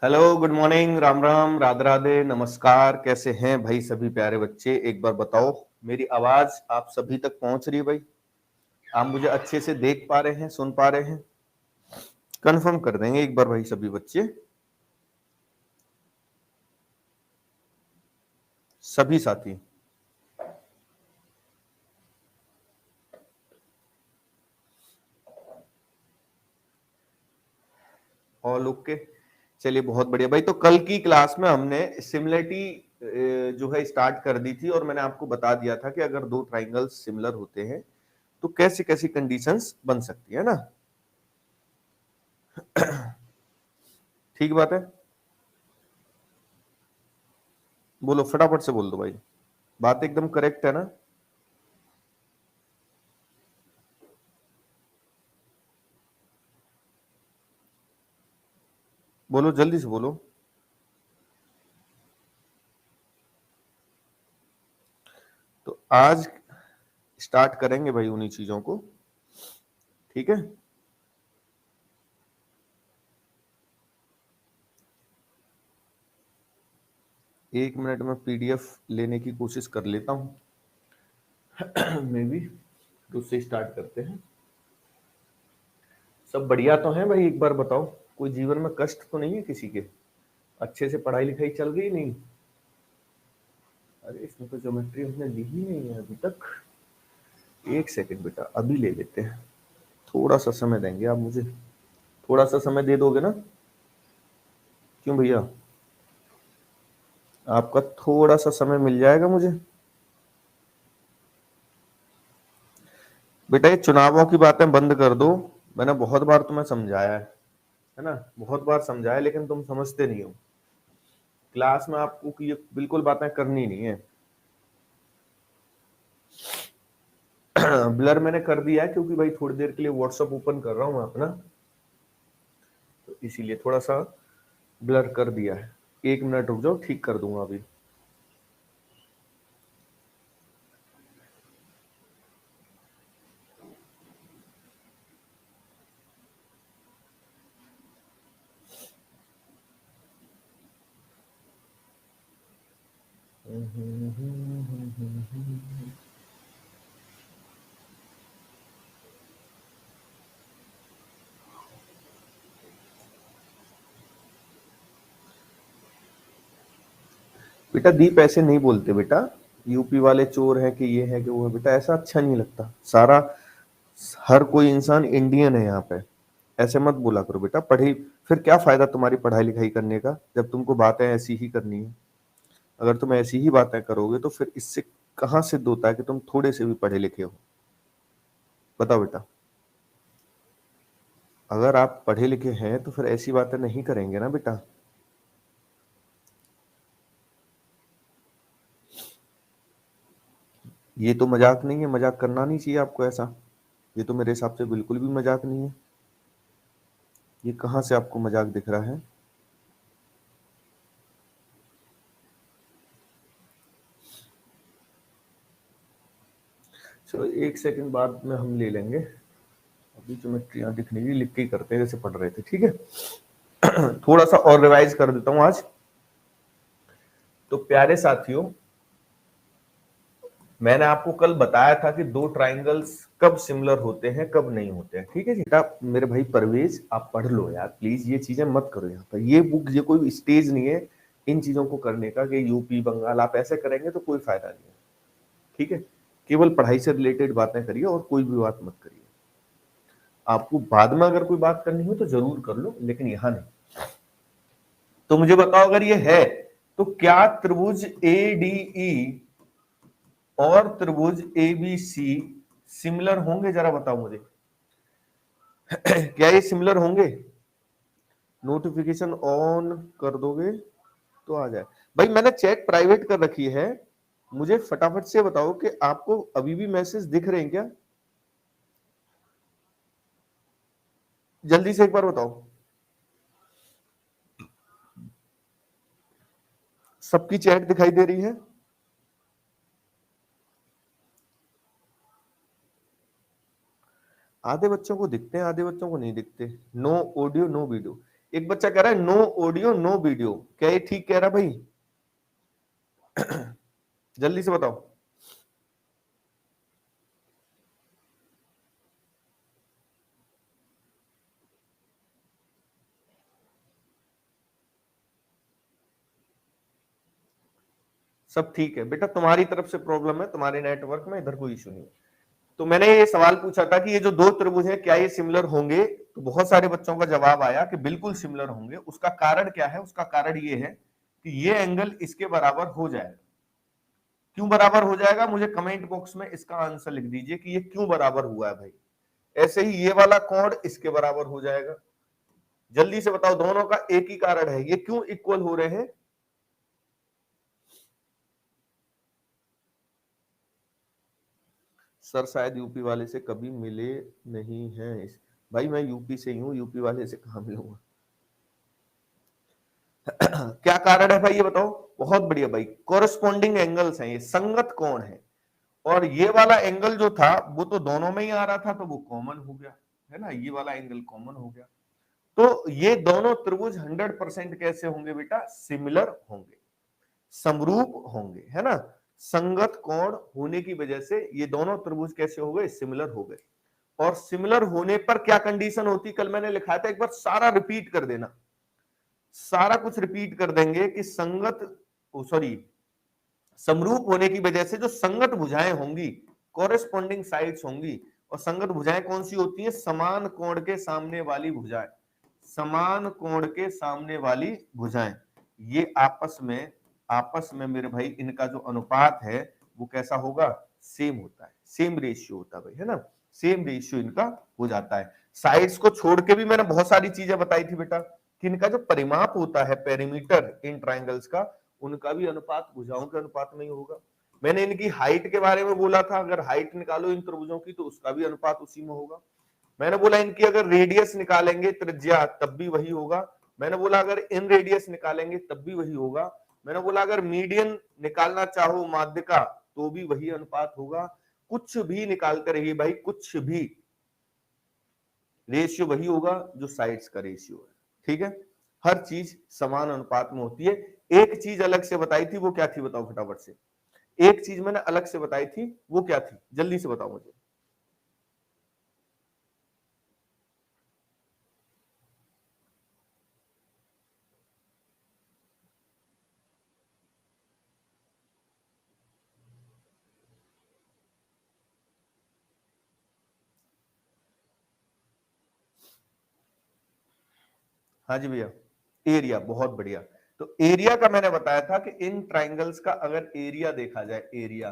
Hello, good morning, Ram Ram, Radhe Radhe, नमस्कार। कैसे हैं भाई सभी प्यारे बच्चे? एक बार बताओ, मेरी आवाज आप सभी तक पहुंच रही है भाई? आप मुझे अच्छे से देख पा रहे हैं, सुन पा रहे हैं? कंफर्म कर देंगे एक बार भाई सभी बच्चे, सभी साथी। All okay. चलिए, बहुत बढ़िया भाई। तो कल की क्लास में हमने सिमिलरिटी जो है स्टार्ट कर दी थी, और मैंने आपको बता दिया था कि अगर दो ट्राइंगल्स सिमिलर होते हैं तो कैसी कैसी कंडीशंस बन सकती है ना। ठीक बात है, बोलो फटाफट से बोल दो भाई। बात एकदम करेक्ट है ना? बोलो, जल्दी से बोलो। तो आज स्टार्ट करेंगे भाई उन्हीं चीजों को। ठीक है, 1 मिनट में पीडीएफ लेने की कोशिश कर लेता हूं। मे भी तो उससे स्टार्ट करते हैं। सब बढ़िया तो है भाई? एक बार बताओ, कोई जीवन में कष्ट तो नहीं है किसी के? अच्छे से पढ़ाई लिखाई चल रही? नहीं? अरे इसमें तो ज्योमेट्री हमने ली ही नहीं है अभी तक। एक सेकंड बेटा, अभी ले लेते हैं। थोड़ा सा समय देंगे आप मुझे? थोड़ा सा समय दे दोगे ना? क्यों भैया, आपका थोड़ा सा समय मिल जाएगा मुझे? बेटा, ये चुनावों की बातें बंद कर दो। मैंने बहुत बार तुम्हें समझाया है ना? बहुत बार समझाया, लेकिन तुम समझते नहीं हो। क्लास में आपको ये बिल्कुल बातें करनी नहीं है। ब्लर मैंने कर दिया है क्योंकि भाई थोड़ी देर के लिए व्हाट्सएप ओपन कर रहा हूं मैं अपना, तो इसीलिए थोड़ा सा ब्लर कर दिया है। 1 मिनट रुक जाओ, ठीक कर दूंगा अभी। बेटा, दीप ऐसे नहीं बोलते बेटा। यूपी वाले चोर हैं कि ये है कि वो है, बेटा ऐसा अच्छा नहीं लगता। सारा हर कोई इंसान इंडियन है यहाँ पे। ऐसे मत बोला करो बेटा। पढ़ी फिर क्या फायदा तुम्हारी पढ़ाई लिखाई करने का, जब तुमको बातें ऐसी ही करनी है। अगर तुम ऐसी ही बातें करोगे तो फिर इससे कहाँ सिद्ध होता है कि तुम थोड़े से भी पढ़े लिखे हो? बताओ बेटा। अगर आप पढ़े लिखे हैं तो फिर ऐसी बातें नहीं करेंगे ना बेटा। ये तो मजाक नहीं है, मजाक करना नहीं चाहिए आपको ऐसा। ये तो मेरे हिसाब से बिल्कुल भी मजाक नहीं है। ये कहाँ से आपको मजाक दिख रहा है? चलो, 1 सेकंड बाद में हम ले लेंगे। अभी ज्योमेट्रियां दिखने की लिख के ही करते हैं जैसे पढ़ रहे थे, ठीक है? थोड़ा सा और रिवाइज कर देता हूं आज। तो प्यारे साथियों, मैंने आपको कल बताया था कि दो ट्राइंगल्स कब सिमिलर होते हैं, कब नहीं होते हैं। ठीक है जी? आप मेरे भाई परवेज, आप पढ़ लो यार प्लीज। ये चीजें मत करो यहाँ पर। ये बुक, ये कोई स्टेज नहीं है इन चीजों को करने का कि यूपी बंगाल आप ऐसे करेंगे तो कोई फायदा नहीं है। ठीक है? केवल पढ़ाई से रिलेटेड बातें करिए और कोई भी बात मत करिए। आपको बाद में अगर कोई बात करनी हो तो जरूर कर लो, लेकिन यहां नहीं। तो मुझे बताओ, अगर ये है तो क्या त्रिभुज एडीई और त्रिभुज एबीसी सिमिलर होंगे? जरा बताओ मुझे। क्या ये सिमिलर होंगे? नोटिफिकेशन ऑन कर दोगे तो आ जाए। भाई मैंने चैट प्राइवेट कर रखी है। मुझे फटाफट से बताओ कि आपको अभी भी मैसेज दिख रहे हैं क्या? जल्दी से एक बार बताओ। सबकी चैट दिखाई दे रही है? आधे बच्चों को दिखते हैं, आधे बच्चों को नहीं दिखते। No audio no video. एक बच्चा कह रहा है नो ऑडियो नो वीडियो, क्या ये ठीक कह रहा भाई? जल्दी से बताओ। सब ठीक है बेटा, तुम्हारी तरफ से प्रॉब्लम है, तुम्हारे नेटवर्क में, इधर कोई इशू नहीं। तो मैंने ये सवाल पूछा था कि ये जो दो त्रिभुज है क्या ये सिमिलर होंगे, तो बहुत सारे बच्चों का जवाब आया कि बिल्कुल सिमिलर होंगे। उसका कारण क्या है? उसका कारण ये है कि ये एंगल इसके बराबर हो जाएगा। क्यों बराबर हो जाएगा? मुझे कमेंट बॉक्स में इसका आंसर लिख दीजिए कि ये क्यों बराबर हुआ है भाई। ऐसे ही ये वाला कोण इसके बराबर हो जाएगा। जल्दी से बताओ, दोनों का एक ही कारण है, ये क्यों इक्वल हो रहे हैं? सर शायद यूपी वाले से कभी मिले नहीं हैं। भाई मैं यूपी से ही हूं, यूपी वाले से कहां मिलूंगा? क्या कारण है भाई ये बताओ? बहुत बढ़िया भाई, कोरस्पॉन्डिंग एंगल्स हैं, ये संगत कोण है। और ये वाला एंगल जो था वो तो दोनों में ही आ रहा था, तो वो कॉमन हो गया, है ना, ये वाला एंगल कॉमन हो गया। तो ये दोनों त्रिभुज 100% कैसे होंगे बेटा? सिमिलर होंगे, समरूप होंगे, है ना। संगत कोण होने की वजह से ये दोनों त्रिभुज कैसे हो गए? सिमिलर हो गए। और सिमिलर होने पर क्या कंडीशन होती? कल मैंने लिखा था, एक बार सारा रिपीट कर देना, सारा कुछ रिपीट कर देंगे कि संगत, सॉरी, समरूप होने की वजह से जो संगत भुजाएं होंगी, कोरेस्पॉन्डिंग साइड्स होंगी। और संगत भुजाएं कौन सी होती हैं? समान कोण के सामने वाली भुजाएं, समान कोण के सामने वाली भुजाएं। ये आपस में मेरे भाई इनका जो अनुपात है वो कैसा होगा? सेम होता है, सेम रेशियो होता है भाई, है ना, सेम रेशियो इनका हो जाता है। साइड्स को छोड़ के भी मैंने बहुत सारी चीजें बताई थी बेटा कि इनका जो परिमाप होता है, पेरीमीटर इन ट्राइंगल्स का, उनका भी अनुपात भुजाओं के अनुपात में ही होगा। मैंने इनकी हाइट के बारे में बोला था, अगर हाइट निकालो इन त्रिभुजों की तो उसका भी अनुपात उसी में होगा। मैंने बोला इनकी अगर रेडियस निकालेंगे, त्रिज्या, तब भी वही होगा। मैंने बोला अगर इन रेडियस निकालेंगे तब भी वही होगा। मैंने बोला अगर मीडियन निकालना चाहो, माध्यिका, तो भी वही अनुपात होगा। कुछ भी निकालते रहिए भाई, कुछ भी, रेशियो वही होगा जो साइड्स का रेशियो है, ठीक है। हर चीज समान अनुपात में होती है। एक चीज अलग से बताई थी, वो क्या थी बताओ फटाफट से? एक चीज मैंने अलग से बताई थी, वो क्या थी? जल्दी से बताओ मुझे। हाँ जी भैया, एरिया, बहुत बढ़िया। तो एरिया का मैंने बताया था कि इन ट्राइंगल्स का अगर एरिया देखा जाए, एरिया,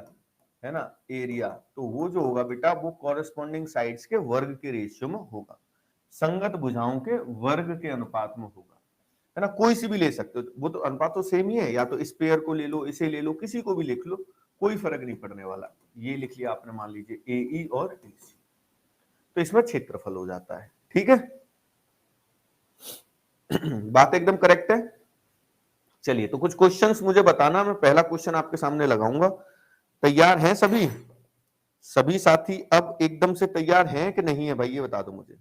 है ना, एरिया, तो वो जो होगा बेटा वो कॉरेस्पॉन्डिंग साइड्स के वर्ग के रेशियो में होगा, संगत भुजाओं के वर्ग के अनुपात में होगा, है ना। कोई सी भी ले सकते हो, वो तो अनुपात तो सेम ही है, या तो स्पेयर को ले लो, इसे ले लो, किसी को भी लिख लो, कोई फर्क नहीं पड़ने वाला। ये लिख लिया आपने, मान लीजिए ए और ए, तो इसमें क्षेत्रफल हो जाता है, ठीक है। बात एकदम करेक्ट है। चलिए, तो कुछ क्वेश्चंस मुझे बताना, मैं पहला क्वेश्चन आपके सामने लगाऊंगा। तैयार हैं सभी? सभी साथी अब एकदम से तैयार हैं कि नहीं है भाई, ये बता दो मुझे।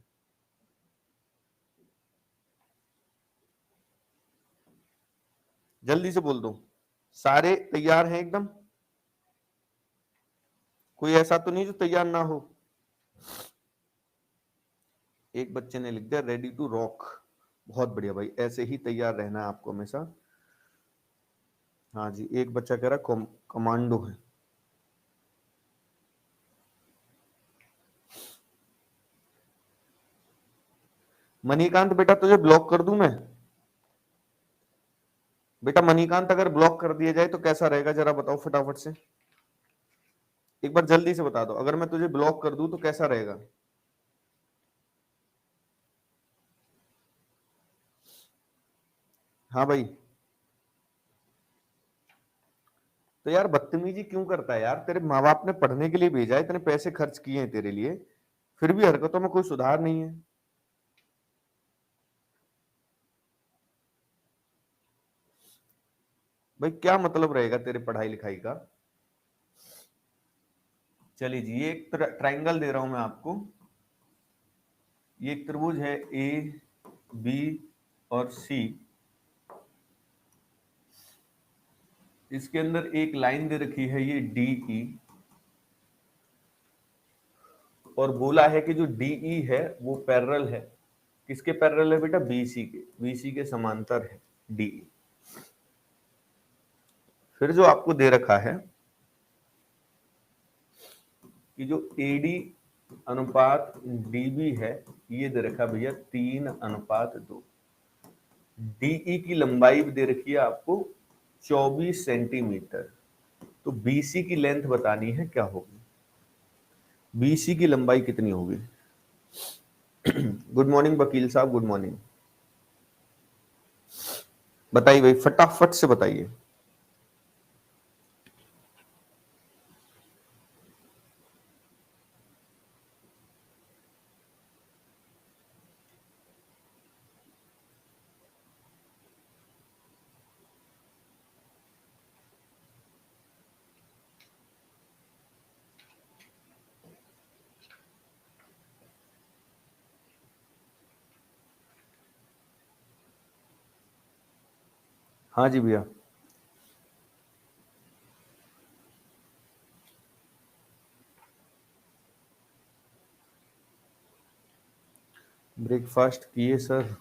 जल्दी से बोल दो, सारे तैयार हैं एकदम? कोई ऐसा तो नहीं जो तैयार ना हो? एक बच्चे ने लिख दिया रेडी टू रॉक। बहुत बढ़िया भाई, ऐसे ही तैयार रहना है आपको हमेशा। हाँ जी, एक बच्चा कह रहा कमांडो है। मणिकांत बेटा तुझे ब्लॉक कर दूं मैं? बेटा मणिकांत अगर ब्लॉक कर दिया जाए तो कैसा रहेगा, जरा बताओ फटाफट से, एक बार जल्दी से बता दो, अगर मैं तुझे ब्लॉक कर दूं तो कैसा रहेगा? हाँ भाई। तो यार बदतमीजी क्यों करता है यार? तेरे माँ बाप ने पढ़ने के लिए भेजा है, इतने पैसे खर्च किए हैं तेरे लिए, फिर भी हरकतों में कोई सुधार नहीं है। भाई क्या मतलब रहेगा तेरे पढ़ाई लिखाई का? चलिए जी, ये एक ट्राइंगल दे रहा हूं मैं आपको। ये एक त्रिभुज है ए बी और सी, इसके अंदर एक लाइन दे रखी है ये DE, और बोला है कि जो DE है वो पैरेलल है, किसके पैरेलल है बेटा? BC के समांतर है DE। फिर जो आपको दे रखा है कि जो AD अनुपात DB है, ये दे रखा भैया 3:2। DE की लंबाई भी दे रखी है आपको 24 सेंटीमीटर। तो BC की लेंथ बतानी है, क्या होगी? BC की लंबाई कितनी होगी? गुड मॉर्निंग वकील साहब, गुड मॉर्निंग। बताइए भाई, फटाफट से बताइए। हाँ जी भैया। ब्रेकफास्ट किए सर?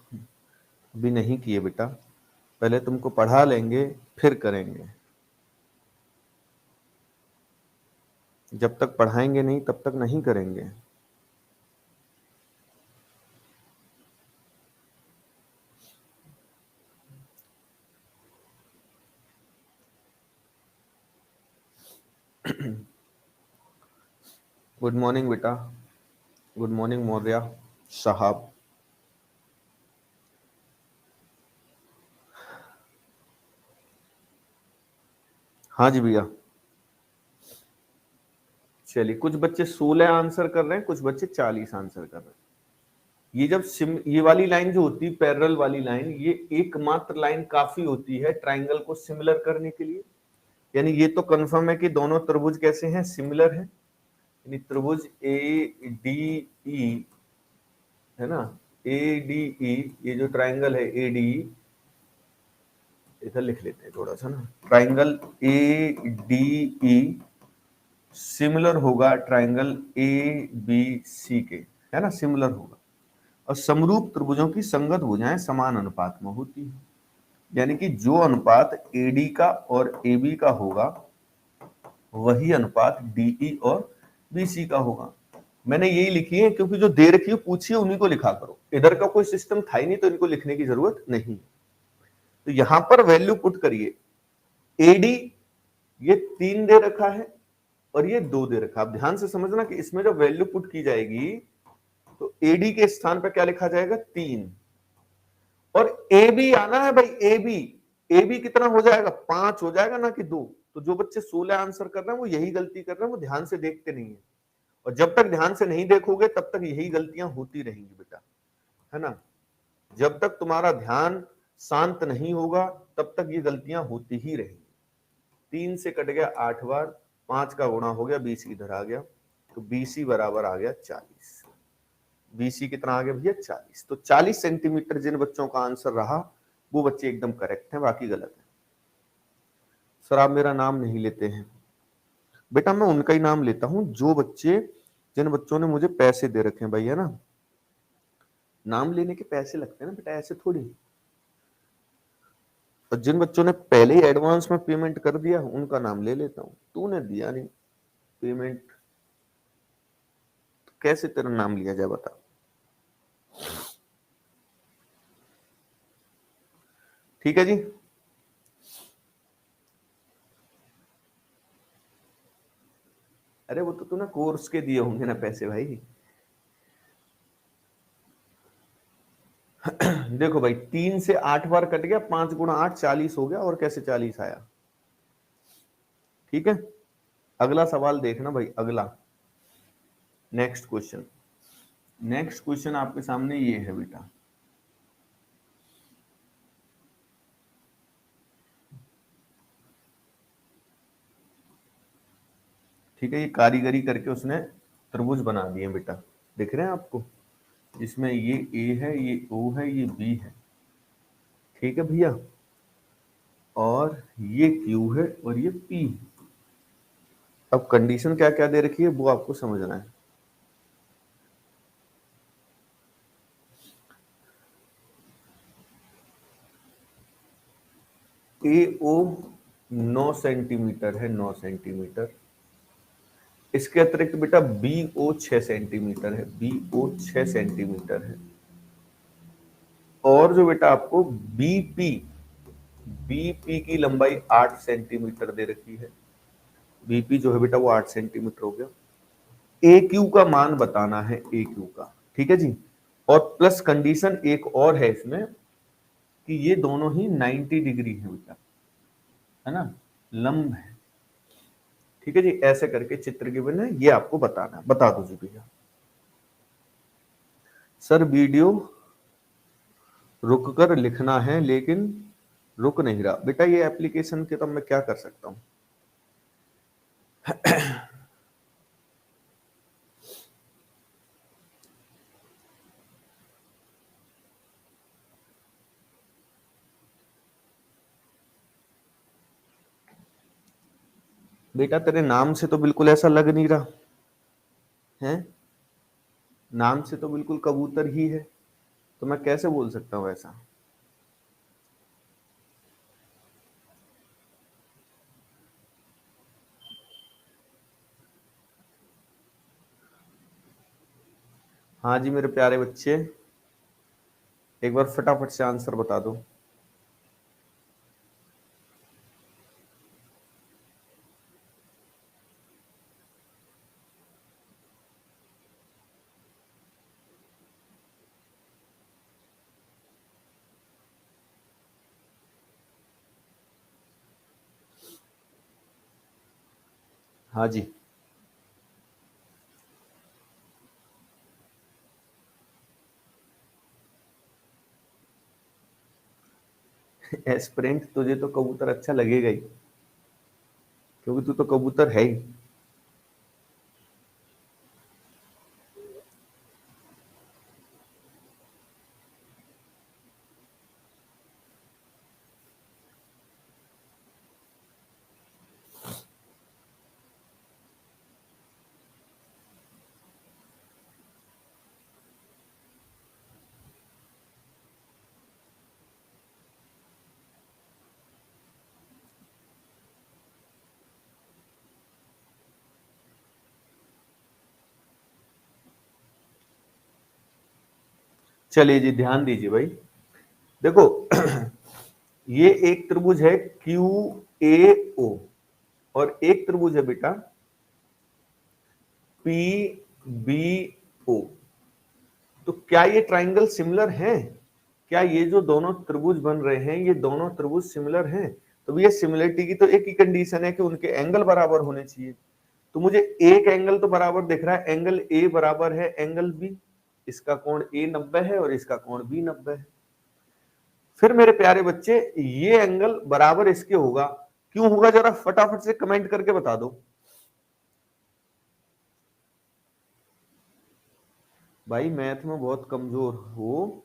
अभी नहीं किए बेटा, पहले तुमको पढ़ा लेंगे फिर करेंगे। जब तक पढ़ाएंगे नहीं तब तक नहीं करेंगे। गुड मॉर्निंग बेटा, गुड मॉर्निंग मौर्या साहब। हाँ जी भैया। चलिए, कुछ बच्चे 16 आंसर कर रहे हैं, कुछ बच्चे 40 आंसर कर रहे हैं। ये जब ये वाली लाइन जो होती है, पैरेलल वाली लाइन, ये एकमात्र लाइन काफी होती है ट्राइंगल को सिमिलर करने के लिए। यानी ये तो कंफर्म है कि दोनों त्रिभुज कैसे हैं? सिमिलर है। यानी त्रिभुज ADE है ना, ADE, ये जो ट्राइंगल है ADE, इधर लिख लेते हैं थोड़ा सा ना, ट्राइंगल ADE सिमिलर होगा ट्राइंगल ABC के, है ना, सिमिलर होगा। और समरूप त्रिभुजों की संगत भुजाएं समान अनुपात में होती है। यानी कि जो अनुपात AD का और AB का होगा वही अनुपात DE और BC का होगा। मैंने यही लिखी है क्योंकि जो दे रखी है पूछिए उन्हीं को लिखा करो, इधर का कोई सिस्टम था ही नहीं तो इनको लिखने की जरूरत नहीं। तो यहां पर वैल्यू पुट करिए। AD ये 3 दे रखा है और ये 2 दे रखा है। आप ध्यान से समझना कि इसमें जब वैल्यू पुट की जाएगी तो AD के स्थान पर क्या लिखा जाएगा? 3। और AB आना है भाई, AB कितना हो जाएगा? 5 हो जाएगा, ना कि 2। तो जो बच्चे 16 आंसर कर रहे हैं वो यही गलती कर रहे हैं, वो ध्यान से देखते नहीं है। और जब तक ध्यान से नहीं देखोगे तब तक यही गलतियां होती रहेंगी बेटा, है ना। जब तक तुम्हारा ध्यान शांत नहीं होगा तब तक ये गलतियां होती ही रहेंगी। 3 से कट गया 8 बार, 5 का गुणा हो गया, 20 इधर आ गया, तो BC बराबर आ गया 40। BC कितना आ गया भैया? 40। तो 40 सेंटीमीटर जिन बच्चों का आंसर रहा वो बच्चे एकदम करेक्ट हैं, बाकी गलत है। सर आप मेरा नाम नहीं लेते हैं? बेटा मैं उनका ही नाम लेता हूं जो बच्चे, जिन बच्चों ने मुझे पैसे दे रखे हैं भाई, है ना। नाम लेने के पैसे लगते हैं ना बेटा, ऐसे थोड़ी। और जिन बच्चों ने पहले ही एडवांस में पेमेंट कर दिया उनका नाम ले लेता हूं। तूने दिया नहीं पेमेंट तो कैसे तेरा नाम लिया जाए बता। ठीक है जी। अरे वो तो तूने कोर्स के दिए होंगे ना पैसे भाई। देखो भाई, 3 से 8 बार कट गया, 5 गुणा 8 40 हो गया, और कैसे 40 आया? ठीक है, अगला सवाल देखना भाई, अगला नेक्स्ट क्वेश्चन। नेक्स्ट क्वेश्चन आपके सामने ये है बेटा। ठीक है, ये कारीगरी करके उसने त्रिभुज बना दिए बेटा, दिख रहे हैं आपको? इसमें ये A है, ये O है, ये B है। ठीक है भैया, और ये Q है और ये P। अब कंडीशन क्या क्या दे रखी है वो आपको समझना है। AO 9 सेंटीमीटर है, 9 सेंटीमीटर। इसके अतिरिक्त बेटा BO 6 सेंटीमीटर है, BO 6 सेंटीमीटर है। और जो बेटा आपको BP की लंबाई 8 सेंटीमीटर दे रखी है। BP जो है बेटा वो 8 सेंटीमीटर हो गया। AQ का मान बताना है, AQ का, ठीक है जी। और प्लस कंडीशन एक और है इसमें कि ये दोनों ही 90 डिग्री है बेटा, है ना, लंब है। ठीक है जी, ऐसे करके चित्र गिवन है, ये आपको बताना है। बता दो जी भैया। सर वीडियो रुक कर लिखना है लेकिन रुक नहीं रहा। बेटा ये एप्लीकेशन के तो मैं क्या कर सकता हूं। बेटा तेरे नाम से तो बिल्कुल ऐसा लग नहीं रहा है, नाम से तो बिल्कुल कबूतर ही है, तो मैं कैसे बोल सकता हूं ऐसा। हाँ जी मेरे प्यारे बच्चे, एक बार फटाफट से आंसर बता दो। हाँ जी, एस्पिरेंट तुझे तो कबूतर अच्छा लगेगा ही, क्योंकि तू तो कबूतर है ही। चलिए जी ध्यान दीजिए भाई, देखो ये एक त्रिभुज है QAO और एक त्रिभुज है बेटा PBO। तो क्या ये ट्राइंगल सिमिलर हैं? क्या ये जो दोनों त्रिभुज बन रहे हैं ये दोनों त्रिभुज सिमिलर हैं? तो ये सिमिलरिटी की तो एक ही कंडीशन है कि उनके एंगल बराबर होने चाहिए। तो मुझे एक एंगल तो बराबर दिख रहा है, एंगल A बराबर है एंगल B। इसका कोण A 90 है और इसका कोण B 90 है। फिर मेरे प्यारे बच्चे ये एंगल बराबर इसके होगा, क्यों होगा जरा फटाफट से कमेंट करके बता दो। भाई मैथ में बहुत कमजोर हो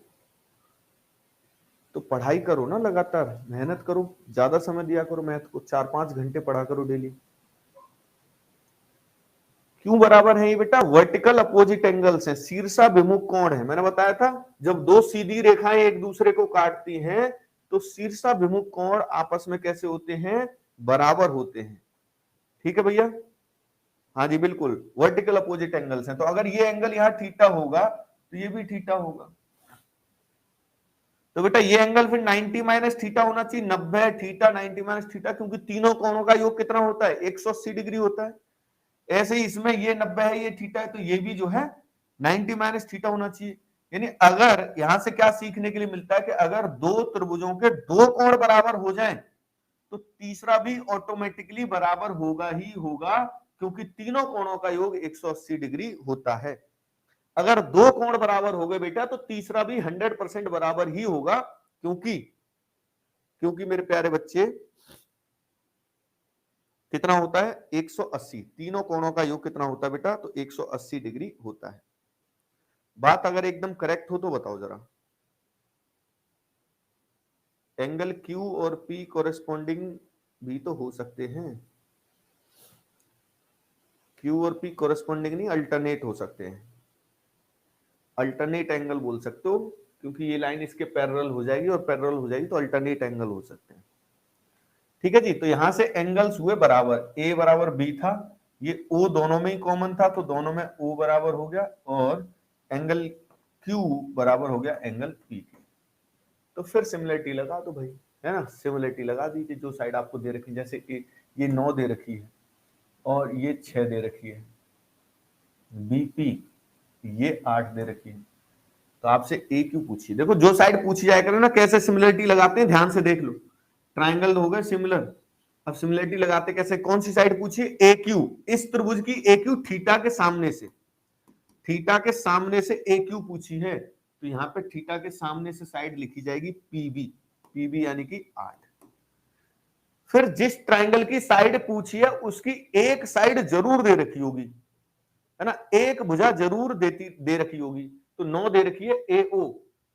तो पढ़ाई करो ना, लगातार मेहनत करो, ज्यादा समय दिया करो मैथ को, 4-5 घंटे पढ़ा करो डेली। क्यों बराबर है ये बेटा? वर्टिकल अपोजिट एंगल्स हैं, शीर्षाभिमुख कोण है। मैंने बताया था जब दो सीधी रेखाएं एक दूसरे को काटती हैं तो शीर्षाभिमुख कोण आपस में कैसे होते हैं? बराबर होते हैं। ठीक है भैया? हाँ जी बिल्कुल, वर्टिकल अपोजिट एंगल्स हैं। तो अगर ये एंगल यहाँ थीटा होगा तो ये भी थीटा होगा। तो बेटा ये एंगल फिर 90 माइनस थीटा होना चाहिए, 90 थीटा 90 माइनस थीटा, क्योंकि तीनों कोणों का योग कितना होता है? 180 डिग्री होता है। ऐसे ही इसमें ये 90 है ये थीटा है, तो ये भी जो है 90 माइनस थीटा होना चाहिए। यानी अगर यहां से क्या सीखने के लिए मिलता है कि अगर दो त्रिभुजों के दो कोण बराबर हो जाएं तो तीसरा भी ऑटोमेटिकली बराबर होगा ही होगा, क्योंकि तीनों कोणों का योग 180 डिग्री होता है। अगर दो कोण बराबर हो गए बेटा तो तीसरा भी 100% बराबर ही होगा, क्योंकि क्योंकि मेरे प्यारे बच्चे कितना होता है? 180। तीनों कोणों का योग कितना होता है बेटा? तो 180 डिग्री होता है। बात अगर एकदम करेक्ट हो तो बताओ जरा। एंगल क्यू और पी कोरेस्पॉन्डिंग भी तो हो सकते हैं। क्यू और पी कोरेस्पॉन्डिंग नहीं, अल्टरनेट हो सकते हैं। अल्टरनेट एंगल बोल सकते हो, क्योंकि ये लाइन इसके पैरेलल हो जाएगी और पैरेलल हो जाएगी तो अल्टरनेट एंगल हो सकते हैं। ठीक है जी, तो यहां से एंगल्स हुए बराबर, ए बराबर बी था, ये ओ दोनों में ही कॉमन था तो दोनों में ओ बराबर हो गया, और एंगल क्यू बराबर हो गया एंगल पी के। तो फिर सिमिलरिटी लगा दो भाई, है ना, सिमिलरिटी लगा दीजिए। जो साइड आपको दे रखी, जैसे ये 9 दे रखी है और ये 6 दे रखी है, बीपी ये 8 दे रखी है, तो आपसे ए क्यू पूछिए। देखो जो साइड पूछी जाए करे ना, कैसे सिमिलरिटी लगाते हैं ध्यान से देख लो। ट्राइंगल हो गए सिमिलर, अब सिमिलरिटी लगाते कैसे, कौन सी साइड पूछी, ए क्यू, इस त्रिभुज की ए क्यू थीटा के सामने से, थीटा के सामने से ए क्यू पूछी है, तो यहां पे थीटा के सामने से साइड लिखी जाएगी पीबी, पीबी यानी कि 8। फिर जिस ट्राइंगल की साइड पूछी है उसकी एक साइड जरूर दे रखी होगी, है ना, एक भुजा जरूर दे रखी होगी। तो 9 दे रखी है ए ओ,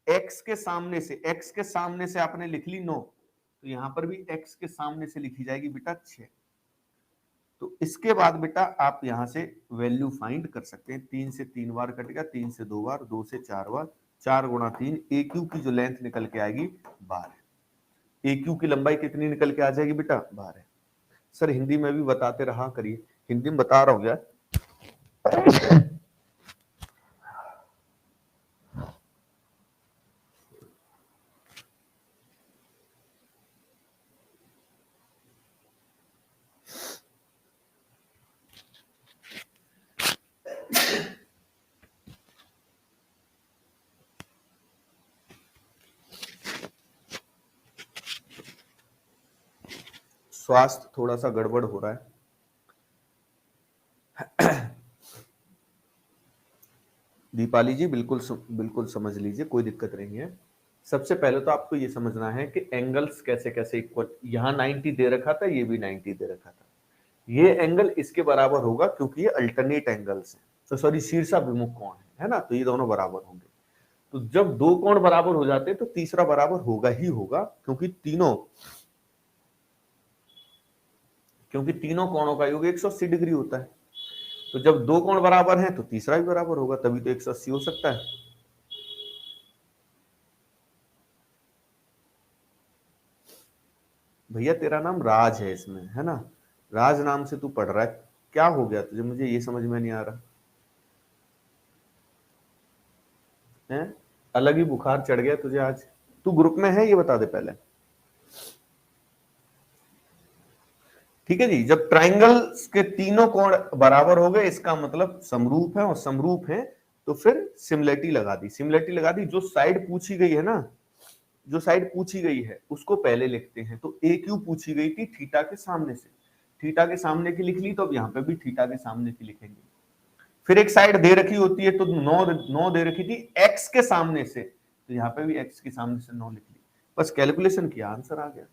एक्स के सामने से, एक्स के सामने से आपने लिख ली 9, तो यहां पर भी एक्स के सामने से लिखी जाएगी बेटा 6। तो इसके बाद बेटा आप यहां से वैल्यू फाइंड कर सकते हैं। 3 से 3 बार कटेगा, 3 से 2 बार, 2 से 4 बार, 4 गुणा 3, ए क्यू की जो लेंथ निकल के आएगी 12। ए क्यू की लंबाई कितनी निकल के आ जाएगी बेटा, 12। सर हिंदी में भी बताते रहा करिए, हिंदी में बता रहा हूं यार। स्वास्थ्य थोड़ा सा गड़बड़ हो रहा है। दीपाली जी बिल्कुल समझ लीजिए, कोई दिक्कत नहीं है। सबसे पहले तो आपको ये समझना है कि एंगल्स कैसे कैसे इक्वल, यहाँ 90 दे रखा था, ये भी 90 दे रखा था, ये एंगल इसके बराबर होगा क्योंकि ये अल्टरनेट एंगल्स हैं। तो सॉरी शीर्षाभिमुख कोण है ना, तो ये दोनों बराबर होंगे। तो जब दो कोण बराबर हो जाते हैं तो तीसरा बराबर होगा ही होगा, क्योंकि तीनों कोणों का योग 180 डिग्री होता है। तो जब दो कोण बराबर हैं तो तीसरा भी बराबर होगा, तभी तो 180 हो सकता है। भैया तेरा नाम राज है इसमें, है ना, राज नाम से तू पढ़ रहा है, क्या हो गया तुझे, मुझे ये समझ में नहीं आ रहा है। अलग ही बुखार चढ़ गया तुझे आज। तू ग्रुप में है ये बता दे पहले। ठीक है जी, जब ट्राइंगल्स के तीनों कोण बराबर हो गए इसका मतलब समरूप है, और समरूप है तो फिर सिमिलरिटी लगा दी, सिमिलरिटी लगा दी। जो साइड पूछी गई है ना, जो साइड पूछी गई है उसको पहले लिखते हैं। तो ए क्यू पूछी गई थी थीटा के सामने से, थीटा के सामने की लिख ली, तो अब यहाँ पे भी थीटा के सामने की लिखेंगे। फिर एक साइड दे रखी होती है, तो 9 दे रखी थी एक्स के सामने से, तो यहाँ पे भी एक्स के सामने से 9 लिख ली, बस कैलकुलेशन किया आंसर आ गया।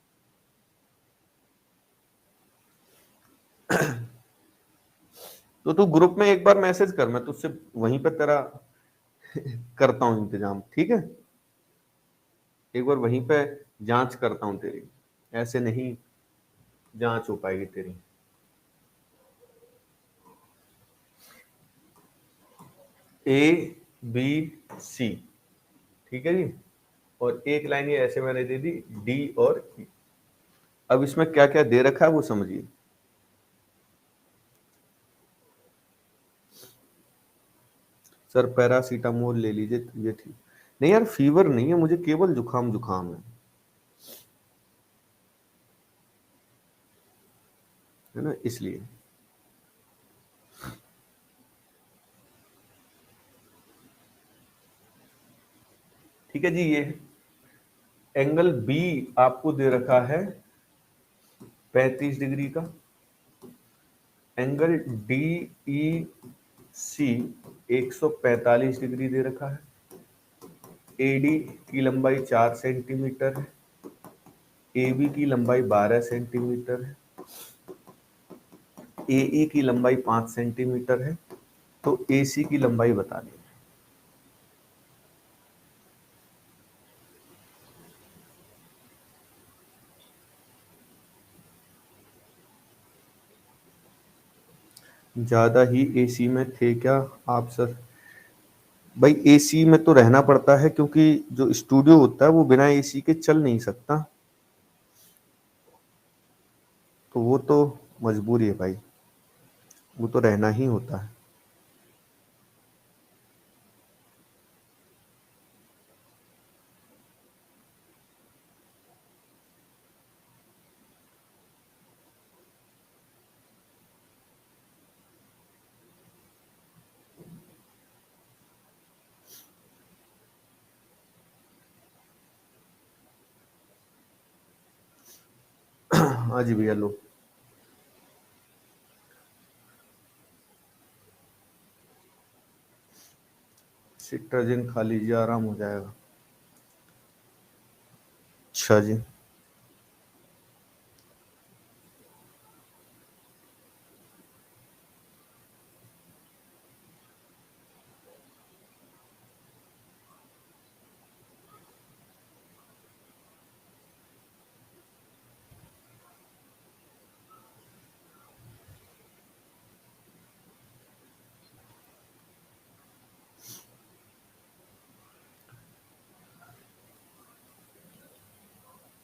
तो तू ग्रुप में एक बार मैसेज कर, मैं तुझसे वहीं पे तेरा करता हूं इंतजाम, ठीक है, एक बार वहीं पे जांच करता हूं तेरी, ऐसे नहीं जांच हो पाएगी तेरी। ए बी सी, ठीक है जी, और एक लाइन ये ऐसे मैंने दे दी डी और ई। अब इसमें क्या क्या दे रखा है वो समझिए। सर पैरासीटामोल ले लीजिए, ये ठीक नहीं यार, फीवर नहीं है मुझे, केवल जुकाम जुकाम है ना, इसलिए। ठीक है जी, ये एंगल बी आपको दे रखा है 35 डिग्री का, एंगल डी ई सी 145 डिग्री दे रखा है, एडी की लंबाई 4 सेंटीमीटर है, AB की लंबाई 12 सेंटीमीटर है, AE की लंबाई 5 सेंटीमीटर है। तो AC की लंबाई बता दी। ज्यादा ही एसी में थे क्या आप सर? भाई एसी में तो रहना पड़ता है, क्योंकि जो स्टूडियो होता है वो बिना एसी के चल नहीं सकता, तो वो तो मजबूरी है भाई, वो तो रहना ही होता है। हाँ जी भैया लो। सिट्राजिन खा लीजिए, आराम हो जाएगा। अच्छा जी।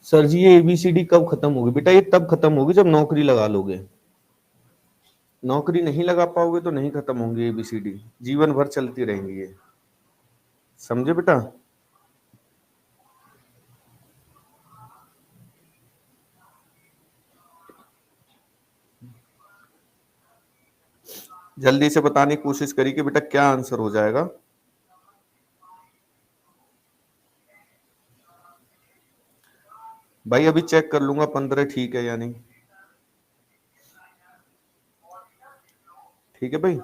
सर जी ये एबीसीडी कब खत्म होगी? बेटा ये तब खत्म होगी जब नौकरी लगा लोगे। नौकरी नहीं लगा पाओगे तो नहीं खत्म होंगी एबीसीडी, जीवन भर चलती रहेंगी ये, समझे बेटा? जल्दी से बताने की कोशिश करिए कि बेटा क्या आंसर हो जाएगा। भाई अभी चेक कर लूंगा 15 ठीक है या नहीं। ठीक है भाई।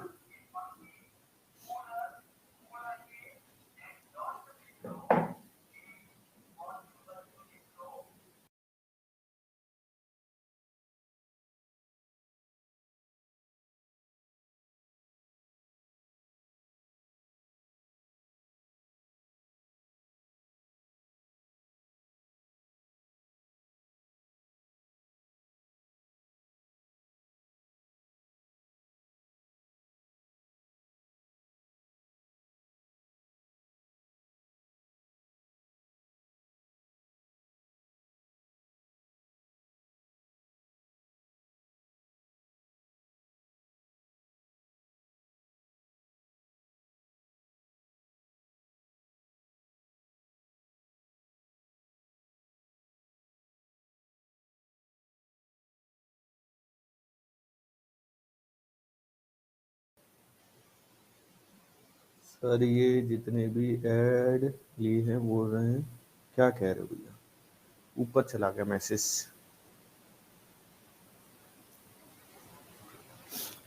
सर ये जितने भी ऐड लिए हैं बोल रहे हैं, क्या कह रहे हो भैया? ऊपर चला गया मैसेज।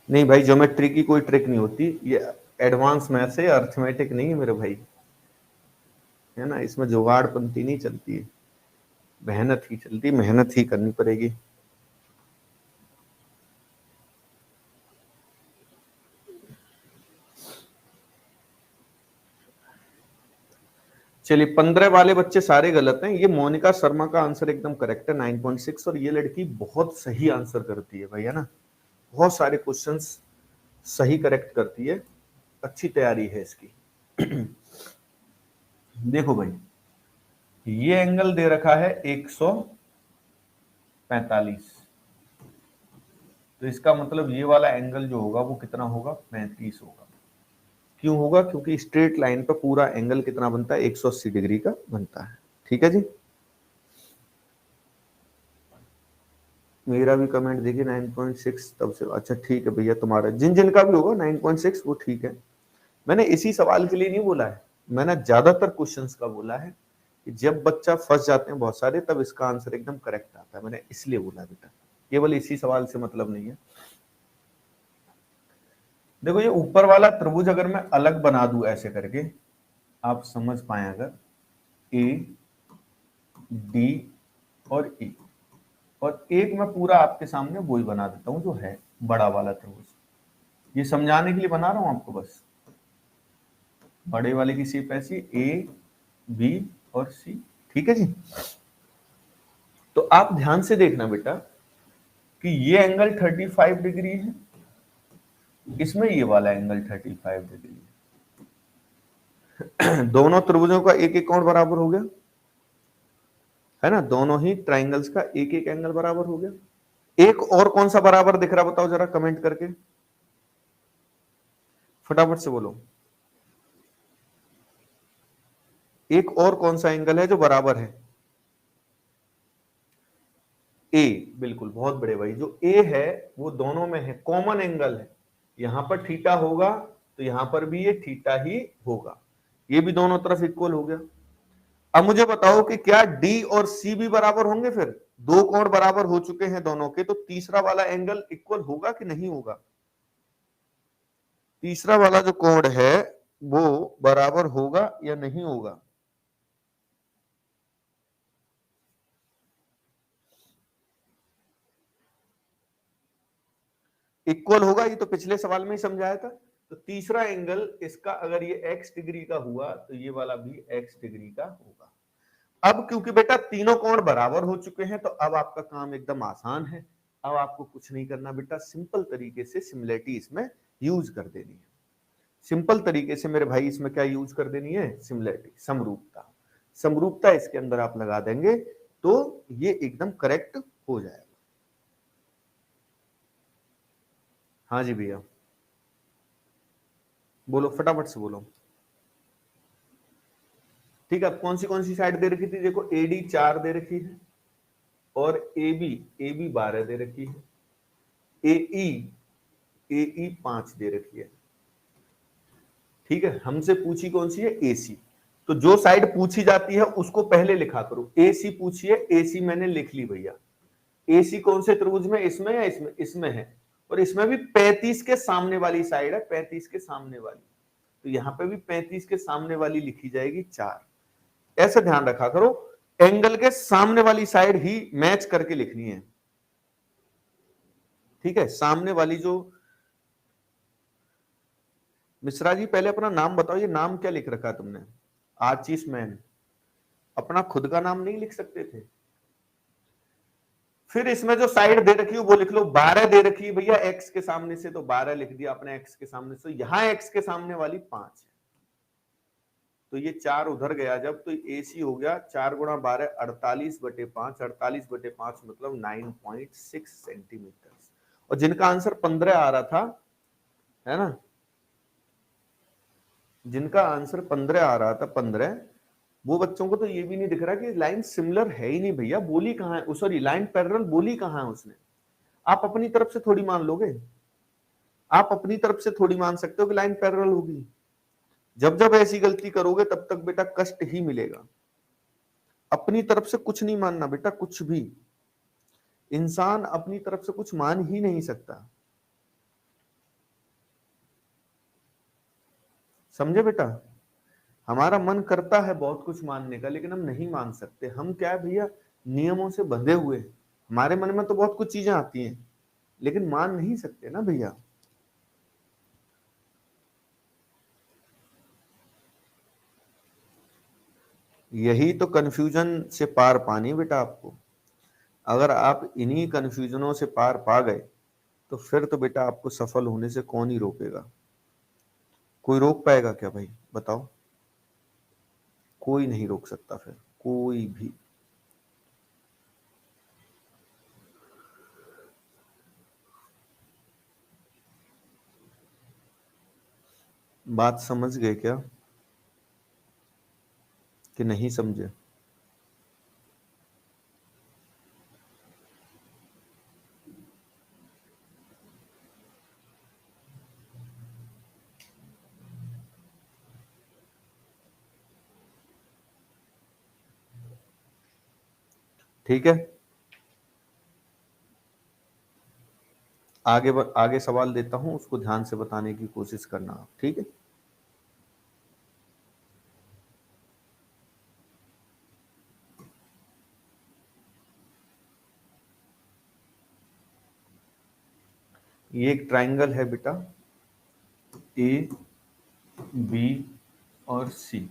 नहीं भाई, ज्योमेट्री की कोई ट्रिक नहीं होती, ये एडवांस मैथ्स है, अर्थमेटिक नहीं है मेरे भाई, है ना? इसमें जुगाड़पंती नहीं चलती है, मेहनत ही चलती, मेहनत ही करनी पड़ेगी। चलिए 15 वाले बच्चे सारे गलत हैं, ये मोनिका शर्मा का आंसर एकदम करेक्ट है 9.6, और ये लड़की बहुत सही आंसर करती है भाई, है ना? बहुत सारे क्वेश्चंस सही करेक्ट करती है, अच्छी तैयारी है इसकी। देखो भाई, ये एंगल दे रखा है 145, तो इसका मतलब ये वाला एंगल जो होगा वो कितना होगा? 35 होगा। क्यों होगा? क्योंकि स्ट्रेट लाइन पर पूरा एंगल कितना बनता है? 180 डिग्री का बनता है। ठीक है जी। मेरा भी कमेंट देखिए 9.6 तब से, अच्छा ठीक है भैया, तुम्हारा जिन जिन का भी होगा 9.6 वो ठीक है। मैंने इसी सवाल के लिए नहीं बोला है, मैंने ज्यादातर क्वेश्चंस का बोला है कि जब बच्चा फंस जाते हैं बहुत सारे, तब इसका आंसर एकदम करेक्ट आता है, मैंने इसलिए बोला बेटा, केवल इसी सवाल से मतलब नहीं है। देखो ये ऊपर वाला त्रिभुज अगर मैं अलग बना दूं ऐसे करके, आप समझ पाए अगर, ए डी और ई, और एक मैं पूरा आपके सामने वही बना देता हूं जो है बड़ा वाला त्रिभुज, ये समझाने के लिए बना रहा हूं आपको बस। बड़े वाले की शेप ऐसी, ए बी और सी, ठीक है जी। तो आप ध्यान से देखना बेटा कि ये एंगल 35 डिग्री है, इसमें ये वाला एंगल 35 डिग्री। दोनों त्रिभुजों का एक एक कोण बराबर हो गया, है ना, दोनों ही ट्राइंगल्स का एक एक एंगल बराबर हो गया। एक और कौन सा बराबर दिख रहा बताओ जरा कमेंट करके, फटाफट से बोलो। एक और कौन सा एंगल है जो बराबर है? ए, बिल्कुल, बहुत बड़े भाई, जो ए है वो दोनों में है, कॉमन एंगल है। यहां पर थीटा होगा तो यहां पर भी ये थीटा ही होगा, ये भी दोनों तरफ इक्वल हो गया। अब मुझे बताओ कि क्या डी और सी भी बराबर होंगे? फिर दो कोण बराबर हो चुके हैं दोनों के, तो तीसरा वाला एंगल इक्वल होगा कि नहीं होगा? तीसरा वाला जो कोण है वो बराबर होगा या नहीं होगा? इक्वल होगा, ये तो पिछले सवाल में ही समझाया था। तो तीसरा एंगल इसका अगर ये x डिग्री का हुआ तो ये वाला भी x डिग्री का होगा। अब क्योंकि बेटा तीनों कोण बराबर हो चुके हैं तो अब आपका काम एकदम आसान है। अब आपको कुछ नहीं करना बेटा, सिंपल तरीके से सिमिलरिटी इसमें यूज कर देनी है। सिंपल तरीके से मेरे भाई इसमें क्या यूज कर देनी है? सिमिलरिटी, समरूपता। समरूपता इसके अंदर आप लगा देंगे तो ये एकदम करेक्ट हो जाएगा। हाँ जी भैया, बोलो फटाफट से बोलो। ठीक है, कौन सी साइड दे रखी थी? देखो AD 4 दे रखी है और AB 12 दे रखी है, AE 5 दे रखी है। ठीक है, हमसे पूछी कौन सी है? AC। तो जो साइड पूछी जाती है उसको पहले लिखा करो। AC पूछी है, AC मैंने लिख ली भैया। AC कौन से त्रिभुज में? इसमें या इसमें? इसमें है, और इसमें भी 35 के सामने वाली साइड है, 35 के सामने वाली, तो यहां पे भी 35 के सामने वाली लिखी जाएगी 4। ऐसा ध्यान रखा करो, एंगल के सामने वाली साइड ही मैच करके लिखनी है। ठीक है, सामने वाली जो, मिश्रा जी पहले अपना नाम बताओ, ये नाम क्या लिख रखा तुमने? आर्चिस मैन, अपना खुद का नाम नहीं लिख सकते थे? फिर इसमें जो साइड दे रखी है वो लिख लो, 12 दे रखी है भैया x के सामने से, तो 12 लिख दिया आपने x के सामने से। यहां x के सामने वाली 5 है, तो ये 4 उधर गया जब, तो AC हो गया 4 गुणा 12 48/5, 48/5 मतलब 9.6 सेंटीमीटर। और जिनका आंसर 15 आ रहा था, है ना, जिनका आंसर 15 आ रहा था, 15, वो बच्चों को तो ये भी नहीं दिख रहा कि लाइन सिमिलर है ही नहीं भैया, बोली कहां है, सॉरी लाइन पैरेलल बोली कहां है उसने। आप अपनी तरफ से थोड़ी मान लोगे, आप अपनी तरफ से थोड़ी मान सकते हो कि लाइन पैरेलल होगी। जब जब ऐसी गलती करोगे तब तक बेटा कष्ट ही मिलेगा। अपनी तरफ से कुछ नहीं मानना बेटा, कुछ भी। इंसान अपनी तरफ से कुछ मान ही नहीं सकता, समझे बेटा? हमारा मन करता है बहुत कुछ मानने का, लेकिन हम नहीं मान सकते। हम क्या है भैया, नियमों से बंधे हुए। हमारे मन में तो बहुत कुछ चीजें आती हैं, लेकिन मान नहीं सकते ना भैया। यही तो कंफ्यूजन से पार पानी बेटा आपको। अगर आप इन्हीं कंफ्यूजनों से पार पा गए तो फिर तो बेटा आपको सफल होने से कौन ही रोकेगा? कोई रोक पाएगा क्या भाई, बताओ? कोई नहीं रोक सकता, फिर कोई भी। बात समझ गए क्या कि नहीं समझे? ठीक है, आगे सवाल देता हूं, उसको ध्यान से बताने की कोशिश करना आप, ठीक है? ये एक ट्राइंगल है बेटा, ए बी और सी।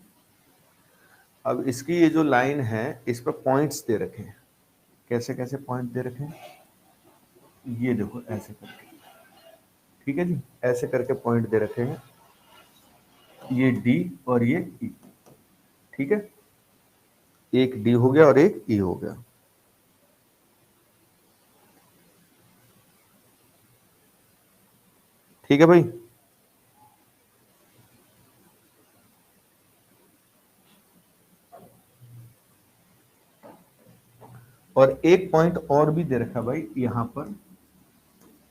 अब इसकी ये जो लाइन है इस पर पॉइंट्स दे रखे हैं। कैसे कैसे पॉइंट दे रखे हैं, ये देखो ऐसे करके, ठीक है जी, ऐसे करके पॉइंट दे रखे हैं, ये डी और ये ई। ठीक है, एक डी हो गया और एक ई हो गया। ठीक है भाई, और एक पॉइंट और भी दे रखा भाई यहां पर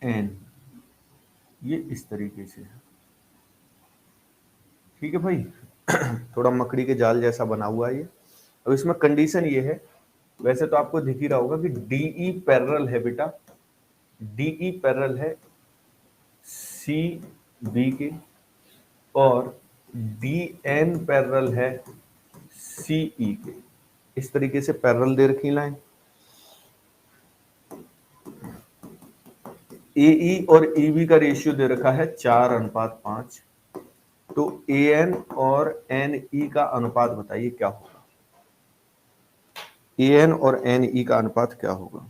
एन, ये इस तरीके से है। ठीक है भाई, थोड़ा मकड़ी के जाल जैसा बना हुआ है ये। अब इसमें कंडीशन ये है, वैसे तो आपको दिख ही रहा होगा कि डीई पैरेलल है बेटा, डीई पैरेलल है सी बी के, और डी एन पैरेलल है सी ई के। इस तरीके से पैरेलल दे रखी लाइन। ए ई और ई बी का रेशियो दे रखा है 4:5। तो ए एन और एन ई का अनुपात बताइए क्या होगा। ए एन और एन ई का अनुपात क्या होगा।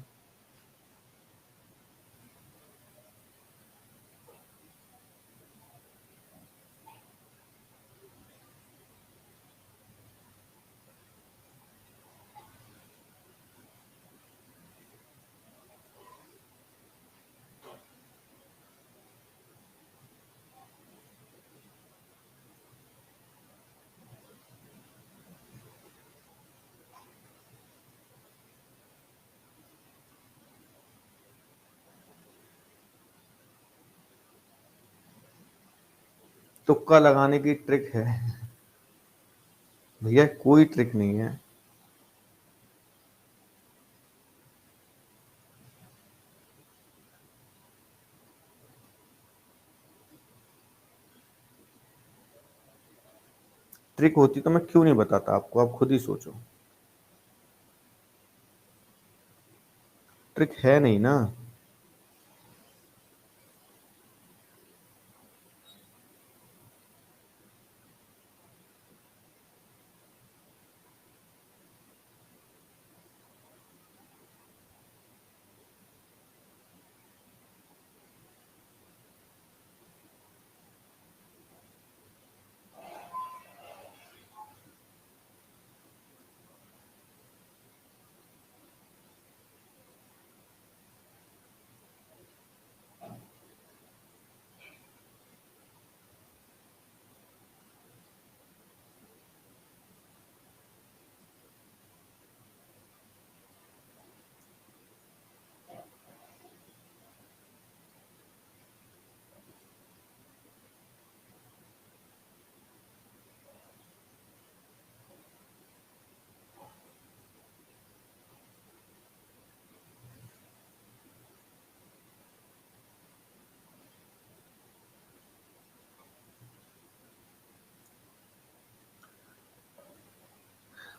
तुक्का लगाने की ट्रिक है भैया, कोई ट्रिक नहीं है। ट्रिक होती तो मैं क्यों नहीं बताता आपको, आप खुद ही सोचो। ट्रिक है नहीं ना।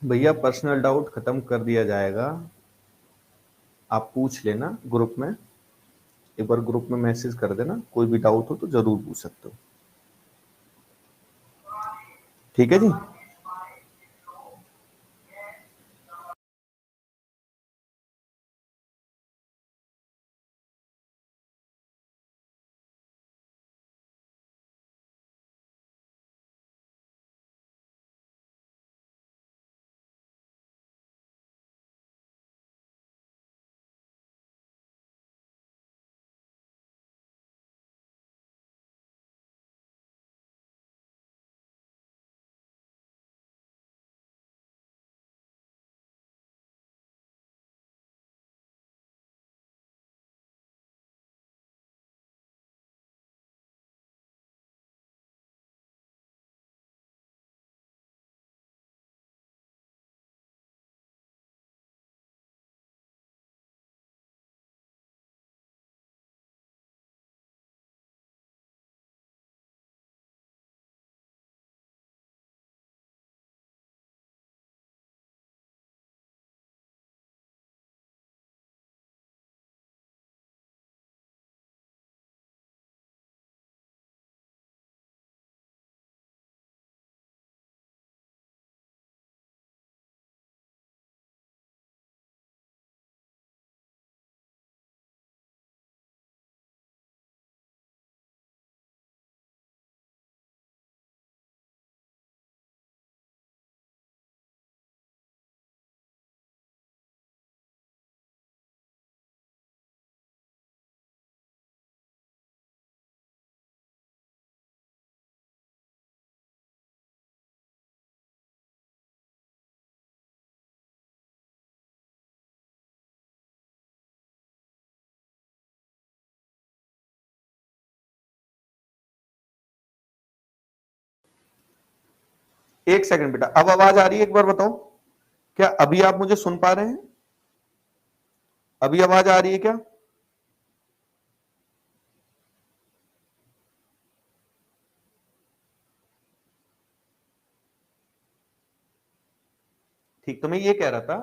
भैया पर्सनल डाउट खत्म कर दिया जाएगा, आप पूछ लेना ग्रुप में, एक बार ग्रुप में मैसेज कर देना, कोई भी डाउट हो तो जरूर पूछ सकते हो। ठीक है जी। एक सेकंड बेटा, अब आवाज आ रही है? एक बार बताओ, क्या अभी आप मुझे सुन पा रहे हैं? अभी आवाज आ रही है क्या? ठीक, तो मैं ये कह रहा था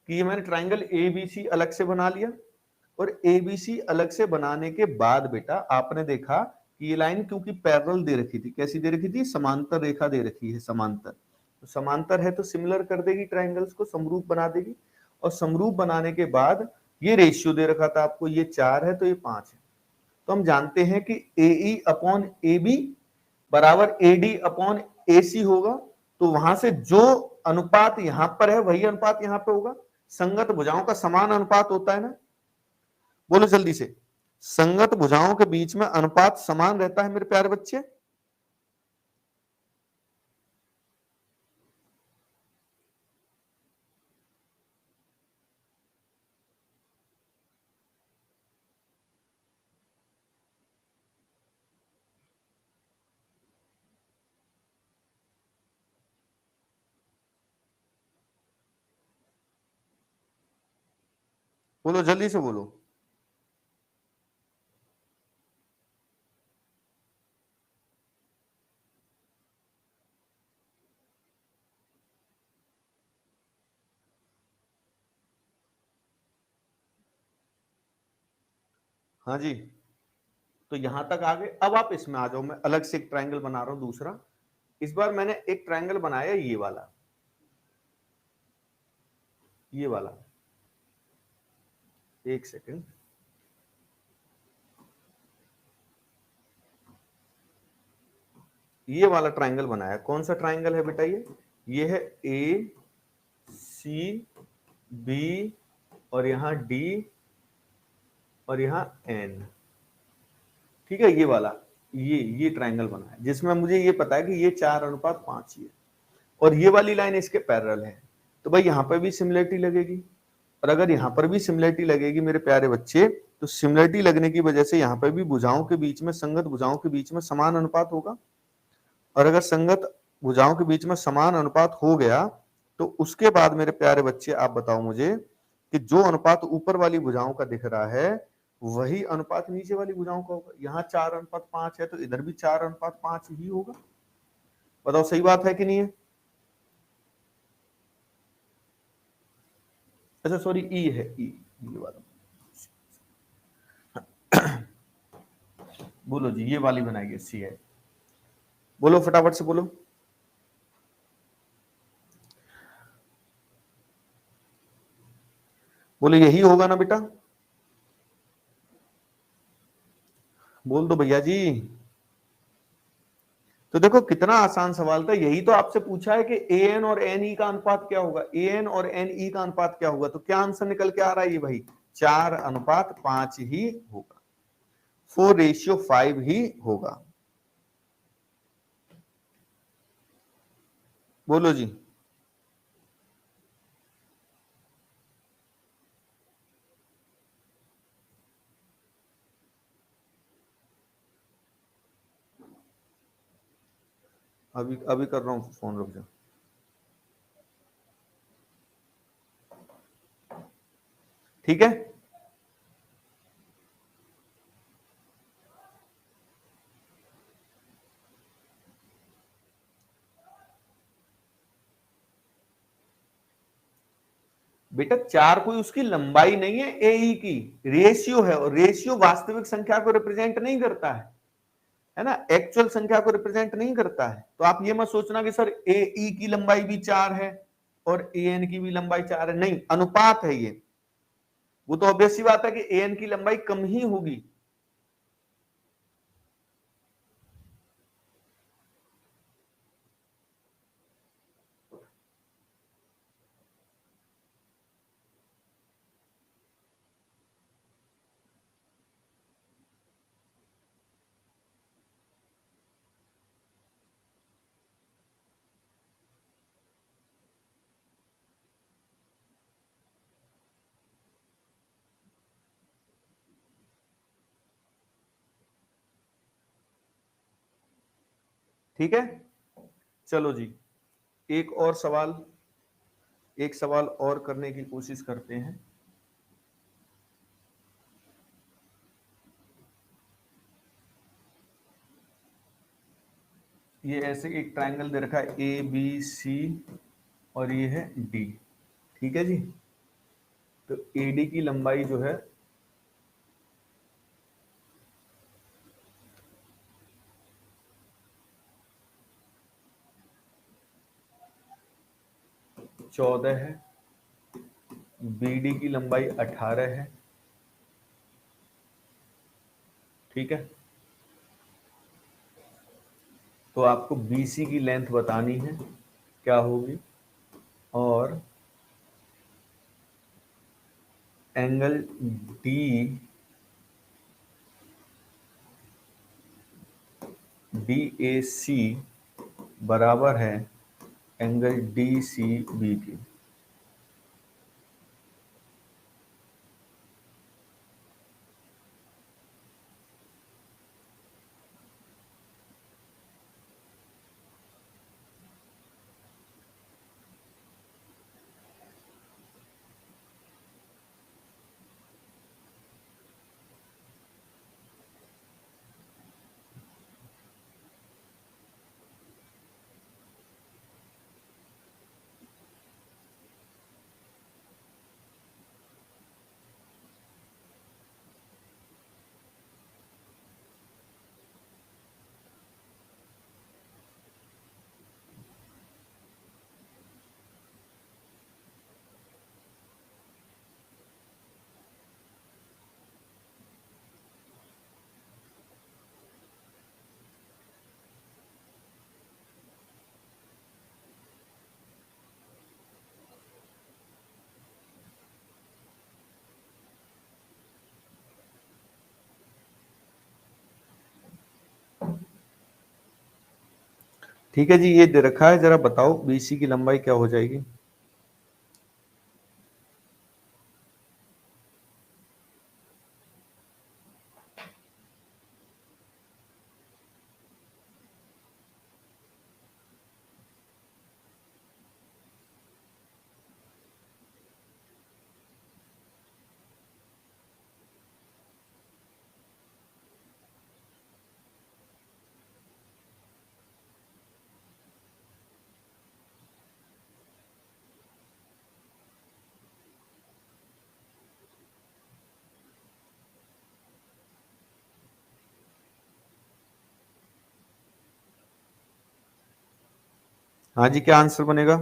कि ये मैंने ट्राइंगल एबीसी अलग से बना लिया, और एबीसी अलग से बनाने के बाद बेटा आपने देखा कि ये लाइन क्योंकि पैरेलल दे रखी थी, कैसी दे रखी थी? समांतर रेखा दे रखी है, समांतर। तो समांतर है तो सिमिलर कर देगी, ट्राइंगल्स को समरूप बना देगी। और समरूप बनाने के बाद ये रेशियो दे रखा था आपको, ये 4 है तो ये 5 है। तो हम जानते हैं कि AE अपॉन AB बराबर AD अपॉन AC होगा। तो वहां से जो अनुपात यहां पर है वही अनुपात यहां पे होगा। संगत भुजाओं का समान अनुपात होता है ना, बोलो जल्दी से। संगत भुजाओं के बीच में अनुपात समान रहता है मेरे प्यारे बच्चे। बोलो जल्दी से बोलो। हाँ जी, तो यहां तक आ गए। अब आप इसमें आ जाओ, मैं अलग से एक ट्रायंगल बना रहा हूं दूसरा। इस बार मैंने एक ट्रायंगल बनाया ये वाला, ये वाला। एक सेकंड, ये वाला ट्रायंगल बनाया। कौन सा ट्रायंगल है बेटा? ये है ACB, और यहां D, और यहां N। ठीक है, ये वाला, ये ट्रायंगल बना है जिसमें मुझे ये पता है कि ये 4:5 ही है, और ये वाली लाइन इसके पैरेलल है। तो भाई यहां पर भी सिमिलरिटी लगेगी, और अगर यहां पर भी सिमिलरिटी लगेगी मेरे प्यारे बच्चे, तो सिमिलरिटी लगने की वजह से यहां पर भी भुजाओं के बीच में, संगत भुजाओं के बीच में समान अनुपात होगा। और अगर संगत भुजाओं के बीच में समान अनुपात हो गया, तो उसके बाद मेरे प्यारे बच्चे आप बताओ मुझे कि जो अनुपात ऊपर वाली भुजाओं का दिख रहा है वही अनुपात नीचे वाली भुजाओं का होगा। यहाँ 4:5 है तो इधर भी 4:5 ही होगा। बताओ सही बात है कि नहीं है? अच्छा सॉरी, ई है, ई, ये वाला। बोलो जी, ये वाली बनाइए, सी है। बोलो फटाफट से बोलो। बोलो यही होगा ना बेटा? बोल दो भैया जी। तो देखो कितना आसान सवाल था, यही तो आपसे पूछा है कि एन और एन ई का अनुपात क्या होगा, एन और एन ई का अनुपात क्या होगा। तो क्या आंसर निकल के आ रहा है ये भाई? 4:5 ही होगा, 4:5 ही होगा। बोलो जी। अभी अभी कर रहा हूं, फोन रुक जाओ। ठीक है, बेटा 4 कोई उसकी लंबाई नहीं है, एई की रेशियो है, और रेशियो वास्तविक संख्या को रिप्रेजेंट नहीं करता है ना, एक्चुअल संख्या को रिप्रेजेंट नहीं करता है। तो आप ये मत सोचना कि सर एई की लंबाई भी 4 है और एन की भी लंबाई 4 है, नहीं, अनुपात है ये। वो तो ऑब्वियस सी बात है कि एन की लंबाई कम ही होगी। ठीक है, चलो जी, एक और सवाल, एक सवाल और करने की कोशिश करते हैं। ये ऐसे एक ट्रायंगल दे रखा है ए बी सी और ये है डी, ठीक है जी। तो एडी की लंबाई जो है चौदह है, बीडी की लंबाई 18 है, ठीक है। तो आपको बीसी की लेंथ बतानी है क्या होगी, और एंगल डी डी ए सी बराबर है एंगल डी सी बी की। ठीक है जी, ये दे रखा है, जरा बताओ बीसी की लंबाई क्या हो जाएगी। हाँ जी, क्या आंसर बनेगा।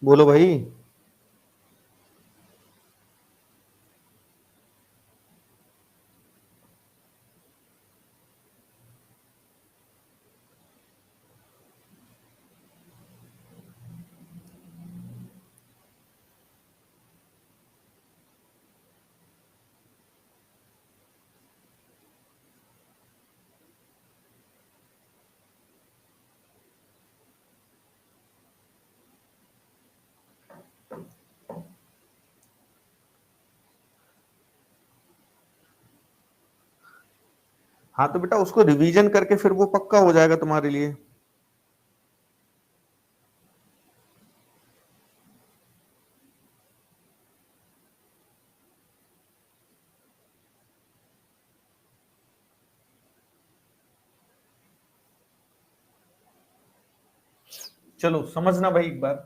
बोलो भाई। हाँ तो बेटा उसको रिवीजन करके फिर वो पक्का हो जाएगा तुम्हारे लिए। चलो समझना भाई एक बार,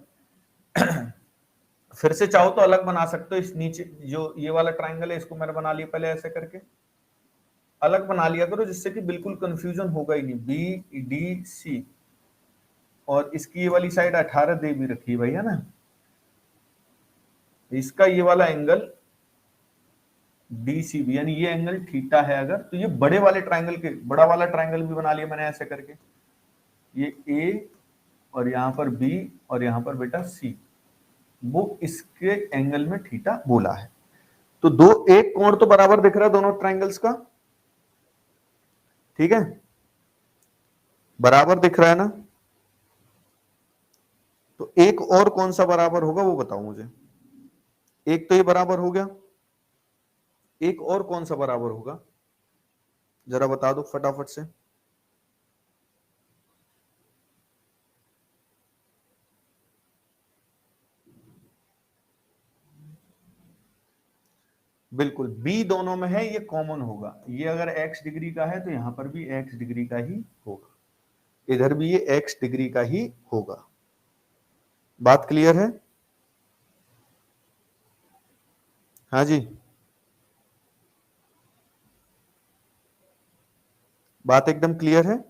फिर से चाहो तो अलग बना सकते हो। इस नीचे जो ये वाला ट्रायंगल है इसको मैंने बना लिया पहले ऐसे करके। अलग बना लिया करो जिससे कि बिल्कुल कंफ्यूजन होगा ही नहीं। बी डी सी, और इसकी ये वाली साइड 18 दे भी रखी है भाई, है ना। इसका ये वाला एंगल DCB, यानी ये एंगल थीटा है अगर, तो ये बड़े वाले ट्राइंगल के बड़ा वाला ट्राइंगल भी बना लिया मैंने ऐसे करके, ये A और यहाँ पर B और यहाँ पर बेटा C, वो इसके एंगल में थीटा बोला है। तो दो एक कोण तो बराबर दिख रहा है दोनों ट्राइंगल्स का, ठीक है, बराबर दिख रहा है ना। तो एक और कौन सा बराबर होगा वो बताओ मुझे। एक तो ये बराबर हो गया, एक और कौन सा बराबर होगा जरा बता दो फटाफट से। बिल्कुल, बी दोनों में है, ये कॉमन होगा। ये अगर x डिग्री का है तो यहां पर भी x डिग्री का ही होगा, इधर भी ये x डिग्री का ही होगा। बात क्लियर है? हाँ जी, बात एकदम क्लियर है।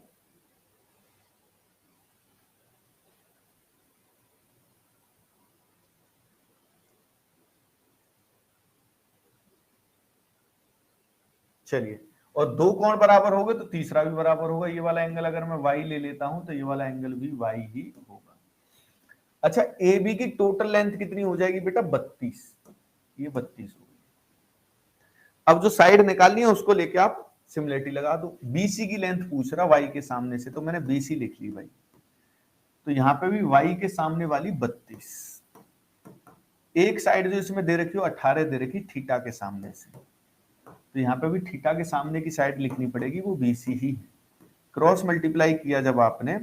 चलिए, और दो कोण बराबर हो गए तो तीसरा भी बराबर होगा। ये वाला एंगल अगर मैं y ले लेता हूं तो ये वाला एंगल भी y ही होगा। अच्छा, ए बी की टोटल लेंथ कितनी हो जाएगी बेटा? 32, ये 32 होगी। अब जो साइड निकालनी है उसको लेके आप सिमिलरिटी लगा दो। BC की लेंथ पूछ रहा y के सामने से, तो मैंने BC लिख ली भाई। तो यहां पे भी y के सामने वाली 32, एक साइड जो इसमें दे रखी हो 18 दे रखी थीटा के सामने से, तो यहाँ पे भी थीटा के सामने की साइड लिखनी पड़ेगी, वो BC ही है। क्रॉस मल्टीप्लाई किया जब आपने,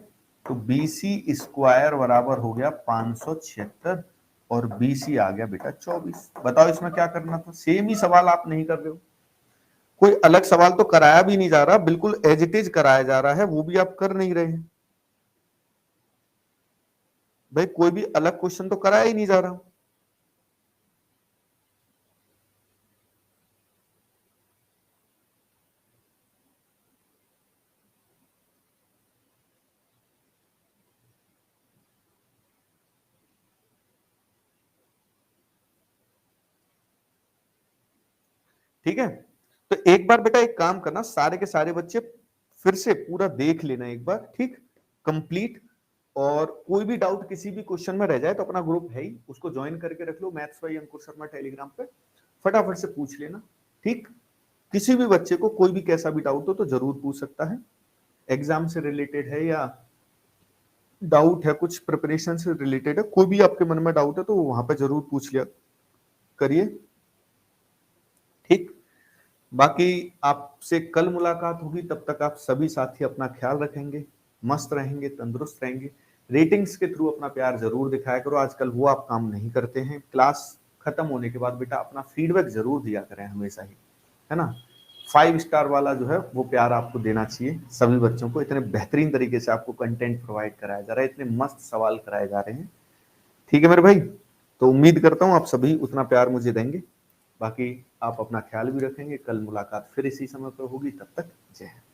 तो BC स्क्वायर बराबर हो गया 576 और BC आ गया बेटा 24। बताओ इसमें क्या करना था? सेम ही सवाल आप नहीं कर रहे हो, कोई अलग सवाल तो कराया भी नहीं जा रहा, बिल्कुल एज इट इज कराया जा रहा है, वो भी आप कर नहीं रहे हैं भाई। कोई भी अलग क्वेश्चन तो कराया ही नहीं जा रहा। ठीक है, तो एक बार बेटा एक काम करना, सारे के सारे बच्चे फिर से पूरा देख लेना एक बार, ठीक, कंप्लीट। और कोई भी डाउट किसी भी क्वेश्चन में रह जाए तो अपना ग्रुप है ही, उसको ज्वाइन करके रख लो, maths by Ankur Sharma Telegram पे, फटाफट से पूछ लेना, ठीक। किसी भी बच्चे को कोई भी कैसा भी डाउट हो तो जरूर पूछ सकता है, एग्जाम से रिलेटेड है या डाउट है कुछ प्रिपरेशन से रिलेटेड है, कोई भी आपके मन में डाउट है तो वहां पे जरूर पूछ लिया करिए, ठीक। बाकी आपसे कल मुलाकात होगी, तब तक आप सभी साथी अपना ख्याल रखेंगे, मस्त रहेंगे, तंदुरुस्त रहेंगे। रेटिंग्स के थ्रू अपना प्यार जरूर दिखाया करो, आजकल वो आप काम नहीं करते हैं। क्लास खत्म होने के बाद बेटा अपना फीडबैक जरूर दिया करें हमेशा ही, है ना। 5 स्टार वाला जो है वो प्यार आपको देना चाहिए सभी बच्चों को। इतने बेहतरीन तरीके से आपको कंटेंट प्रोवाइड कराया जा रहा है, इतने मस्त सवाल कराए जा रहे हैं, ठीक है मेरे भाई। तो उम्मीद करता हूँ आप सभी उतना प्यार मुझे देंगे। बाकी आप अपना ख्याल भी रखेंगे, कल मुलाकात फिर इसी समय पर होगी, तब तक जय हिंद।